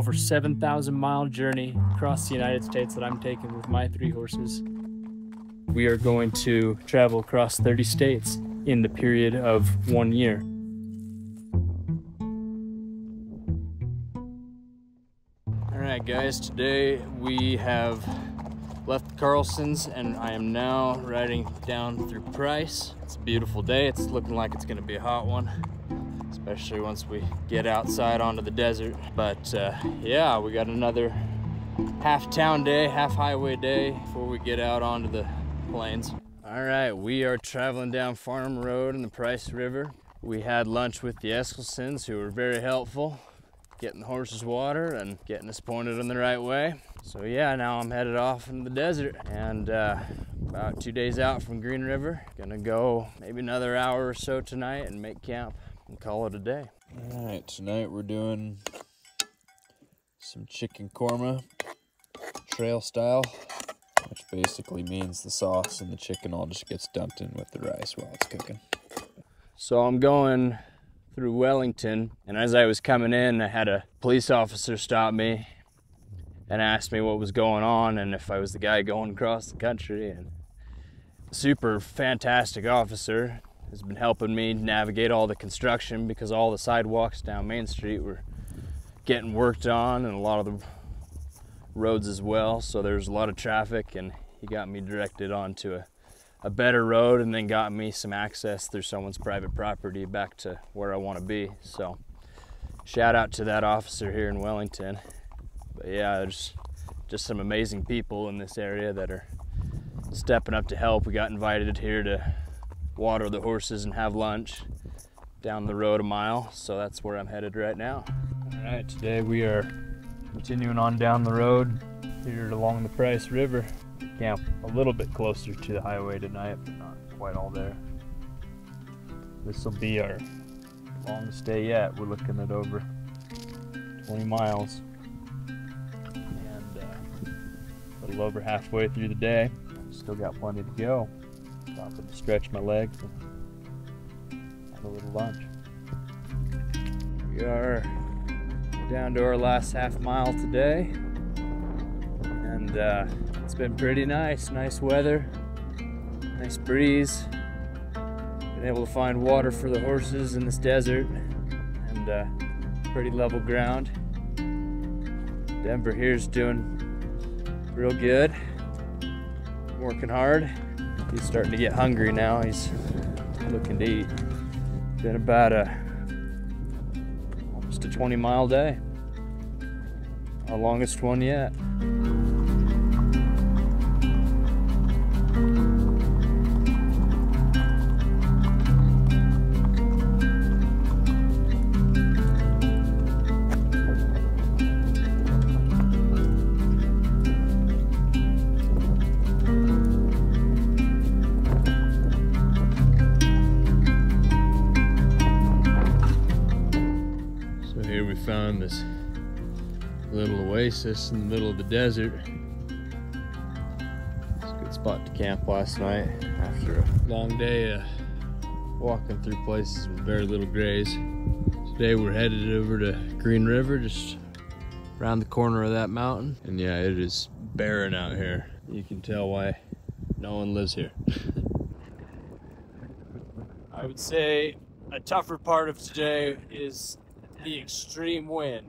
over 7,000-mile journey across the United States that I'm taking with my 3 horses. We are going to travel across 30 states in the period of 1 year. All right, guys, today we have left Carlson's and I am now riding down through Price. It's a beautiful day. It's looking like it's gonna be a hot one, especially once we get outside onto the desert. But yeah, we got another half town day, half highway day before we get out onto the plains. All right, we are traveling down Farm Road in the Price River. We had lunch with the Eskilsons, who were very helpful, getting the horses water and getting us pointed in the right way. So yeah, now I'm headed off into the desert and about 2 days out from Green River. Gonna go maybe another hour or so tonight and make camp and call it a day. All right, tonight we're doing some chicken korma, trail style, which basically means the sauce and the chicken all just gets dumped in with the rice while it's cooking. So I'm going through Wellington, and as I was coming in, I had a police officer stop me and asked me what was going on and if I was the guy going across the country. And super fantastic officer has been helping me navigate all the construction because all the sidewalks down Main Street were getting worked on and a lot of the roads as well. So there's a lot of traffic, and he got me directed onto a better road and then got me some access through someone's private property back to where I want to be. So shout out to that officer here in Wellington. But yeah, there's just some amazing people in this area that are stepping up to help. We got invited here to water the horses and have lunch down the road a mile, so that's where I'm headed right now. All right, today we are continuing on down the road here along the Price River. We camp a little bit closer to the highway tonight, but not quite all there. This will be our longest day yet. We're looking at over 20 miles. A little over halfway through the day. Still got plenty to go. Stopping to stretch my legs and have a little lunch. We are down to our last half mile today, and it's been pretty nice. Nice weather, nice breeze. Been able to find water for the horses in this desert, and pretty level ground. Denver here's doing real good, working hard. He's starting to get hungry now. He's looking to eat. Been about almost a 20-mile day. Our longest one yet. Found this little oasis in the middle of the desert. It's a good spot to camp last night after a long day walking through places with very little graze. Today we're headed over to Green River, just around the corner of that mountain. And yeah, it is barren out here. You can tell why no one lives here. I would say a tougher part of today is the extreme wind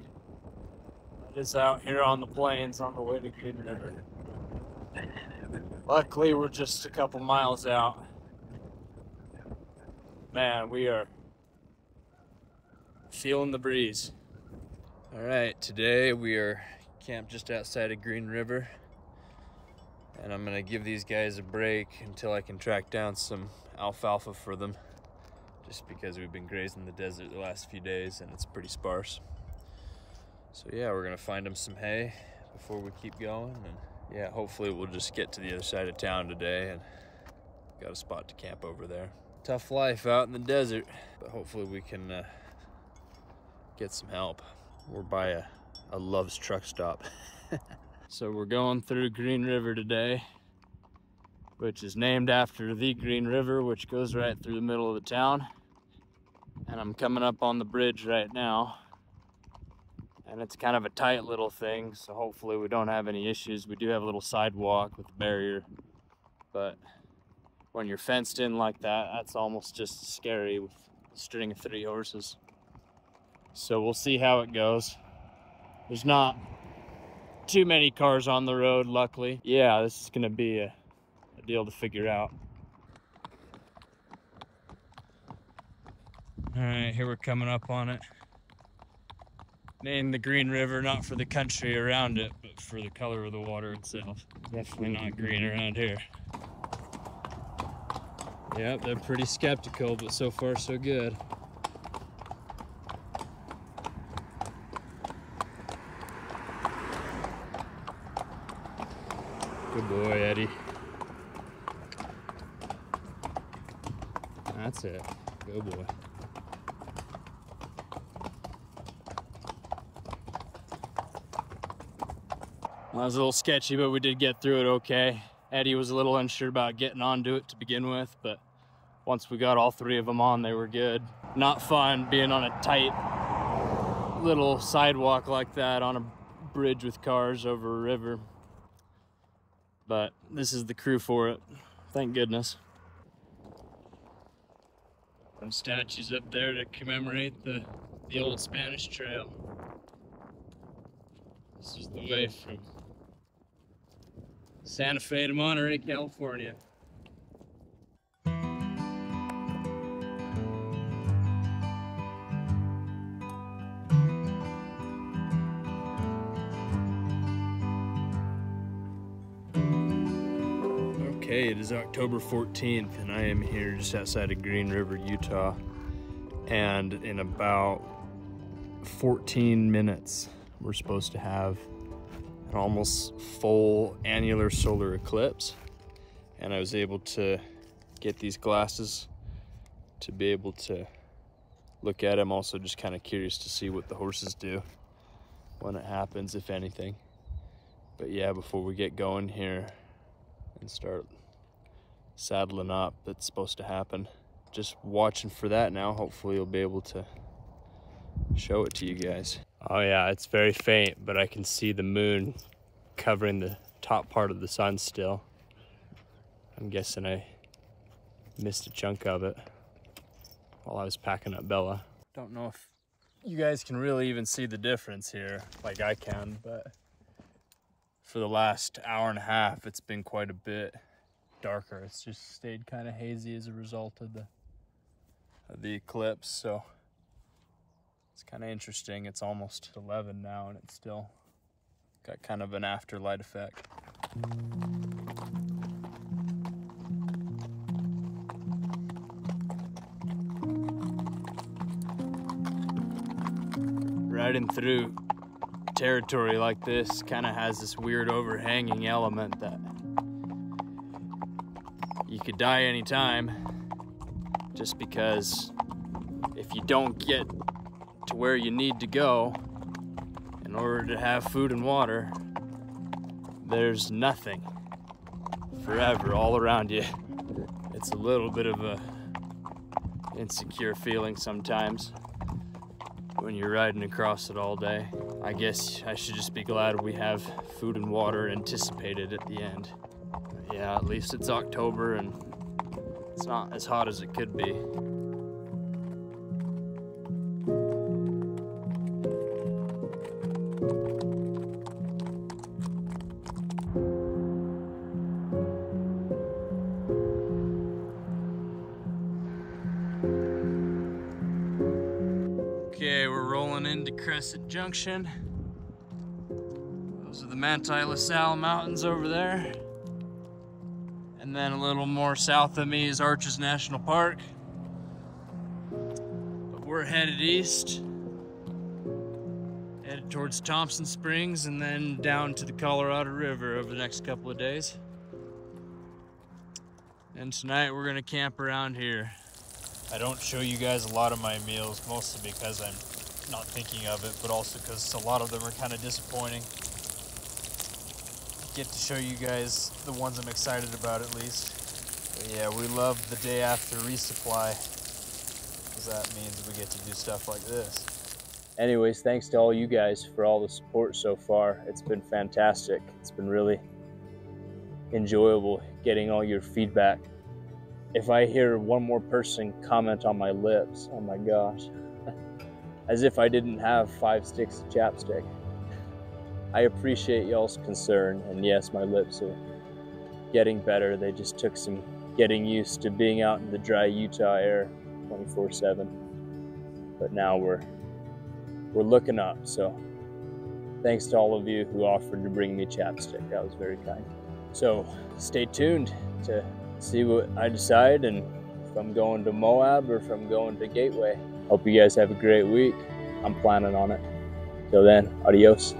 that is out here on the plains on the way to Green River. Luckily, we're just a couple miles out. Man, we are feeling the breeze. All right, today we are camped just outside of Green River, and I'm gonna give these guys a break until I can track down some alfalfa for them, just because we've been grazing the desert the last few days and it's pretty sparse. So yeah, we're gonna find them some hay before we keep going, and yeah, hopefully we'll just get to the other side of town today and got a spot to camp over there. Tough life out in the desert, but hopefully we can get some help. We're by a Love's truck stop. So we're going through Green River today, which is named after the Green River, which goes right through the middle of the town. And I'm coming up on the bridge right now. And it's kind of a tight little thing, so hopefully we don't have any issues. We do have a little sidewalk with a barrier, but when you're fenced in like that, that's almost just scary with a string of 3 horses. So we'll see how it goes. There's not too many cars on the road, luckily. Yeah, this is gonna be a deal to figure out. All right, here we're coming up on it. Named the Green River, not for the country around it, but for the color of the water itself. Definitely not green around here. Yep, they're pretty skeptical, but so far so good. Good boy, Eddie. That's it. Good boy. Well, that was a little sketchy, but we did get through it okay. Eddie was a little unsure about getting onto it to begin with, but once we got all 3 of them on, they were good. Not fun being on a tight little sidewalk like that on a bridge with cars over a river. But this is the crew for it. Thank goodness. Some statues up there to commemorate the old Spanish trail. This is the way from Santa Fe to Monterey, California. Okay, it is October 14th and I am here just outside of Green River, Utah. And in about 14 minutes, we're supposed to have an almost full annular solar eclipse. And I was able to get these glasses to be able to look at them. Also just kind of curious to see what the horses do when it happens, if anything. But yeah, before we get going here and start saddling up, that's supposed to happen. Just watching for that now. Hopefully you'll be able to show it to you guys. Oh yeah, it's very faint, but I can see the moon covering the top part of the sun still. I'm guessing I missed a chunk of it while I was packing up Bella. Don't know if you guys can really even see the difference here like I can, but for the last hour and a half, it's been quite a bit darker. It's just stayed kind of hazy as a result of the eclipse, so it's kind of interesting. It's almost 11 now and it's still got kind of an afterlight effect. Riding through territory like this kind of has this weird overhanging element that you could die anytime, just because if you don't get to where you need to go in order to have food and water, there's nothing forever all around you. It's a little bit of a insecure feeling sometimes when you're riding across it all day. I guess I should just be glad we have food and water anticipated at the end. Yeah, at least it's October and it's not as hot as it could be. Okay, we're rolling into Crescent Junction. Those are the Manti La Salle Mountains over there. And then a little more south of me is Arches National Park. But we're headed east, headed towards Thompson Springs and then down to the Colorado River over the next couple of days. And tonight we're gonna camp around here. I don't show you guys a lot of my meals, mostly because I'm not thinking of it, but also because a lot of them are kind of disappointing. Get to show you guys the ones I'm excited about at least. But yeah, we love the day after resupply, because that means we get to do stuff like this. Anyways, thanks to all you guys for all the support so far. It's been fantastic. It's been really enjoyable getting all your feedback. If I hear one more person comment on my lips, oh my gosh, as if I didn't have 5 sticks of chapstick. I appreciate y'all's concern, and yes, my lips are getting better. They just took some getting used to being out in the dry Utah air 24/7. But now we're looking up, so thanks to all of you who offered to bring me chapstick. That was very kind. So stay tuned to see what I decide and if I'm going to Moab or if I'm going to Gateway. Hope you guys have a great week. I'm planning on it. Till then, adios.